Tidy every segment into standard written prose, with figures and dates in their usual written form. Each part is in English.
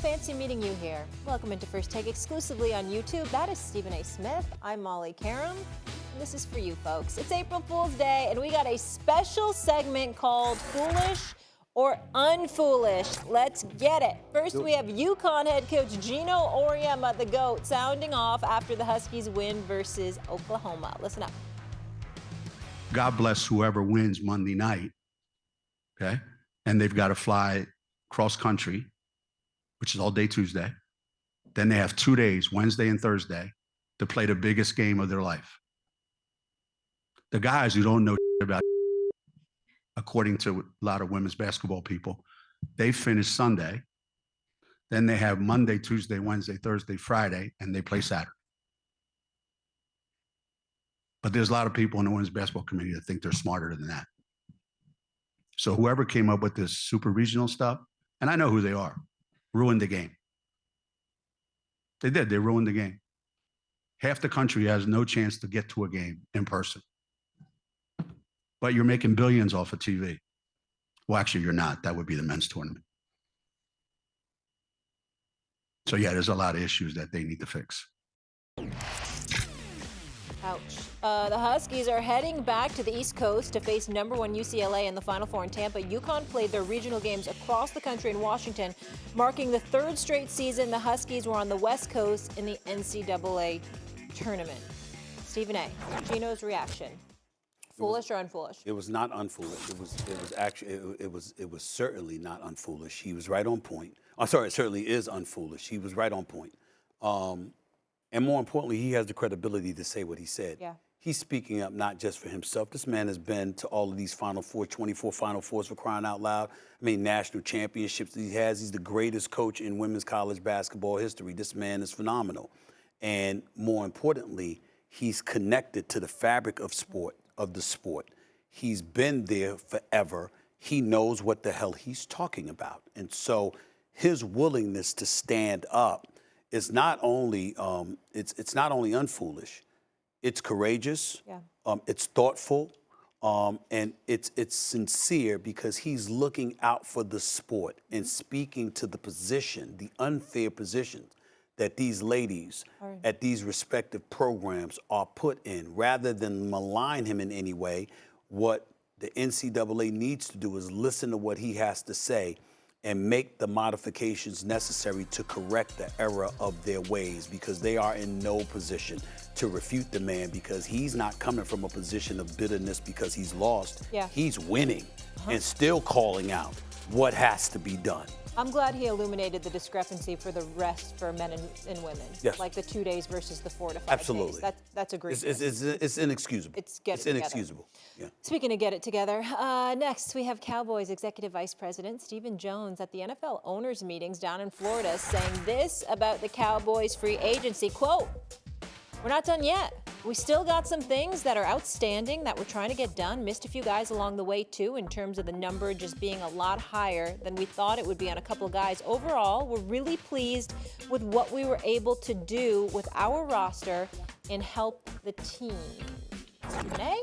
fancy meeting you here. Welcome into First Take exclusively on YouTube. That is Stephen A. Smith. I'm Molly Qerim. And this is for you folks. It's April Fool's Day, and we got a special segment called Foolish or Unfoolish. Let's get it. First, we have UConn head coach Geno Auriemma, the GOAT, sounding off after the Huskies win versus Oklahoma. Listen up. God bless whoever wins Monday night, okay? And they've got to fly cross country, which is all day Tuesday. Then they have 2 days, Wednesday and Thursday, to play the biggest game of their life. The guys who don't know about, according to a lot of women's basketball people, they finish Sunday. Then they have Monday, Tuesday, Wednesday, Thursday, Friday, and they play Saturday. But there's a lot of people in the women's basketball committee that think they're smarter than that. So whoever came up with this super regional stuff, and I know who they are, ruined the game. They did. They ruined the game. Half the country has no chance to get to a game in person. But you're making billions off of TV. Well, actually, you're not. That would be the men's tournament. So, yeah, there's a lot of issues that they need to fix. Ouch. The Huskies are heading back to the East Coast to face #1 UCLA in the Final Four in Tampa. UConn played their regional games across the country in Washington, marking the third straight season the Huskies were on the West Coast in the NCAA tournament. Stephen A., Geno's reaction. Foolish or unfoolish? It was not unfoolish. It was certainly not unfoolish. He was right on point. I'm sorry, it certainly is unfoolish. He was right on point. And more importantly, he has the credibility to say what he said. Yeah. He's speaking up not just for himself. This man has been to all of these Final Four, 24 Final Fours for crying out loud. I mean, national championships that he has. He's the greatest coach in women's college basketball history. This man is phenomenal. And more importantly, he's connected to the fabric of sport, of the sport. He's been there forever. He knows what the hell he's talking about. And so his willingness to stand up is not only it's not only unfoolish, it's courageous, it's thoughtful, and it's sincere because he's looking out for the sport and speaking to the position, the unfair positions that these ladies at these respective programs are put in. Rather than malign him in any way, what the NCAA needs to do is listen to what he has to say and make the modifications necessary to correct the error of their ways, because they are in no position to refute the man, because he's not coming from a position of bitterness because he's lost. Yeah. He's winning and still calling out what has to be done. I'm glad he illuminated the discrepancy for the rest for men and women. Yes. Like the 2 days versus the 4 to 5 Absolutely. days. That's egregious. It's inexcusable. It's inexcusable. Yeah. Speaking of get it together, next we have Cowboys Executive Vice President Stephen Jones at the NFL owners meetings down in Florida saying this about the Cowboys free agency, quote, "We're not done yet. We still got some things that are outstanding that we're trying to get done. Missed a few guys along the way, too, in terms of the number just being a lot higher than we thought it would be on a couple of guys. Overall, we're really pleased with what we were able to do with our roster and help the team." Stephen A.,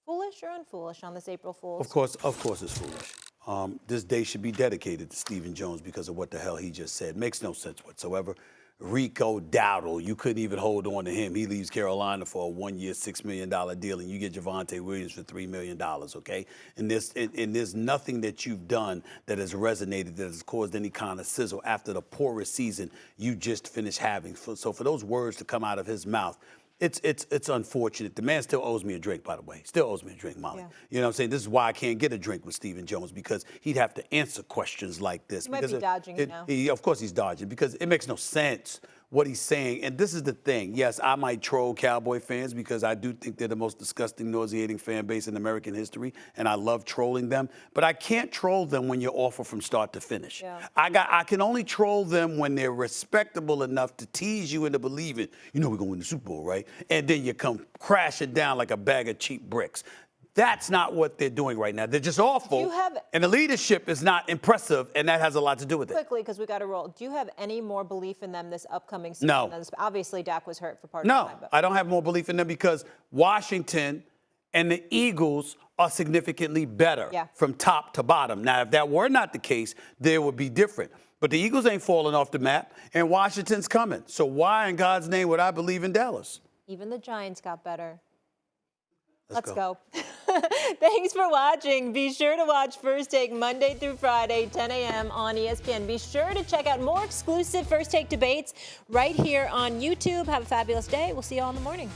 foolish or unfoolish on this April Fool's? Of course it's foolish. This day should be dedicated to Stephen Jones because of what the hell he just said. Makes no sense whatsoever. Rico Dowdle, you couldn't even hold on to him. He leaves Carolina for a 1-year, $6 million deal, and you get Javonte Williams for $3 million, okay? And there's nothing that you've done that has resonated, that has caused any kind of sizzle after the poorest season you just finished having. So for those words to come out of his mouth, it's unfortunate. The man still owes me a drink, by the way. Still owes me a drink, Molly. Yeah. You know what I'm saying? This is why I can't get a drink with Stephen Jones, because he'd have to answer questions like this. He might be dodging it now. Of course he's dodging, because it makes no sense what he's saying. And this is the thing. Yes, I might troll Cowboy fans because I do think they're the most disgusting, nauseating fan base in American history, and I love trolling them. But I can't troll them when you're awful from start to finish. Yeah. I can only troll them when they're respectable enough to tease you into believing, we're going to win the Super Bowl, right? And then you come crashing down like a bag of cheap bricks. That's not what they're doing right now. They're just awful, and the leadership is not impressive, and that has a lot to do with it. Quickly, because we got to roll. Do you have any more belief in them this upcoming season? No. Obviously, Dak was hurt for part of the time. No, I don't have more belief in them because Washington and the Eagles are significantly better from top to bottom. Now, if that were not the case, there would be different. But the Eagles ain't falling off the map, and Washington's coming. So why in God's name would I believe in Dallas? Even the Giants got better. Let's go. Thanks for watching. Be sure to watch First Take Monday through Friday, 10 a.m. on ESPN. Be sure to check out more exclusive First Take debates right here on YouTube. Have a fabulous day. We'll see you all in the morning.